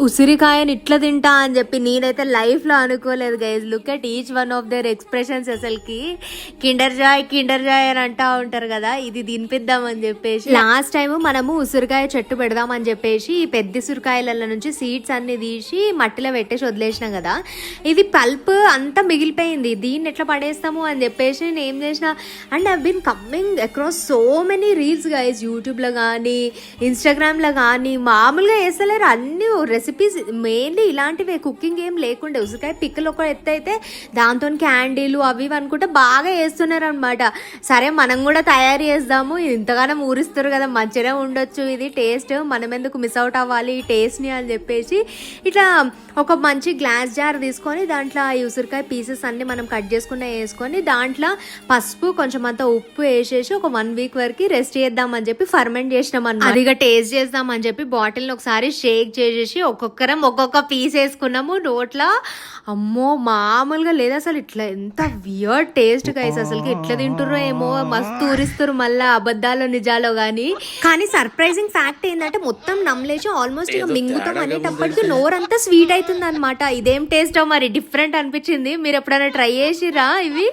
ఉసిరికాయని ఇట్లా తింటా అని చెప్పి నేనైతే లైఫ్ లో అనుకోలేదు guys. Look at each one of their expressions. అసలుకి కిండర్ జాయ్ అని అంటా ఉంటారు కదా, ఇది తినిపిద్దామని చెప్పేసి లాస్ట్ టైం మనము ఉసిరికాయ చెట్టు పెడదామని చెప్పేసి ఈ పెద్ద ఉసిరికాయల నుంచి సీడ్స్ అన్ని తీసి మట్టిలో పెట్టేసి వదిలేసినాం కదా, ఇది పల్ప్ అంతా మిగిలిపోయింది. దీన్ని ఎట్లా పడేస్తాము అని చెప్పేసి నేను ఏం చేసిన, and I been coming across so many reels guys, YouTube లో కానీ ఇన్స్టాగ్రామ్ లో కానీ. మామూలుగా వేస్తలేరు అన్ని రెసిపీస్, మెయిన్లీ ఇలాంటివే. కుకింగ్ ఏం లేకుండే ఉసిరికాయ పిక్కలు ఒక ఎత్తు అయితే దాంతో క్యాండీలు అవి అనుకుంటే బాగా వేస్తున్నారు అనమాట. సరే మనం కూడా తయారు చేద్దాము, ఇంతగానో ఊరిస్తారు కదా, మంచిగా ఉండొచ్చు ఇది టేస్ట్, మనం ఎందుకు మిస్ అవుట్ అవ్వాలి ఈ టేస్ట్ని అని చెప్పేసి ఇట్లా ఒక మంచి గ్లాస్ జార్ తీసుకొని దాంట్లో ఈ ఉసిరికాయ పీసెస్ అన్ని మనం కట్ చేసుకున్న వేసుకొని దాంట్లో పసుపు కొంచెం అంతా ఉప్పు వేసేసి ఒక 1 వీక్ వరకు రెస్ట్ చేద్దామని చెప్పి ఫర్మెంట్ చేసినాం అన్నమాట. అదిగా టేస్ట్ చేద్దామని చెప్పి బాటిల్ని ఒకసారి షేక్ చేసేసి ఒక్కొక్కరం ఒక్కొక్క పీస్ వేసుకున్నాము నోట్లో. అమ్మో మామూలుగా లేదు అసలు, ఇట్లా ఎంత వియర్డ్ టేస్ట్ గైస్. అసలుకి ఎట్లా తింటుర్రో ఏమో, మస్తు ఊరిస్తారు మళ్ళీ అబద్ధాలు నిజాలో కానీ సర్ప్రైజింగ్ ఫ్యాక్ట్ ఏంటంటే మొత్తం నమ్మలేసి ఆల్మోస్ట్ ఇక మింగుతాం అనేటప్పటికి నోరంతా స్వీట్ అవుతుంది అనమాట. ఇదేం టేస్టో మరి డిఫరెంట్ అనిపించింది. మీరు ఎప్పుడైనా ట్రై చేసిరా ఇవి?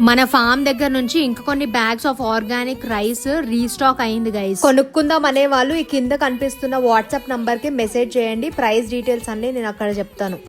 మన ఫామ్ దగ్గర నుంచి ఇంకా కొన్ని bags of organic rice restock అయింది గైస్. కొనుక్కుందాం అనే వాళ్ళు ఈ కింద కనిపిస్తున్న వాట్సాప్ నంబర్ కి మెసేజ్ చేయండి, ప్రైస్ డీటెయిల్స్ అన్ని నేను అక్కడ చెప్తాను.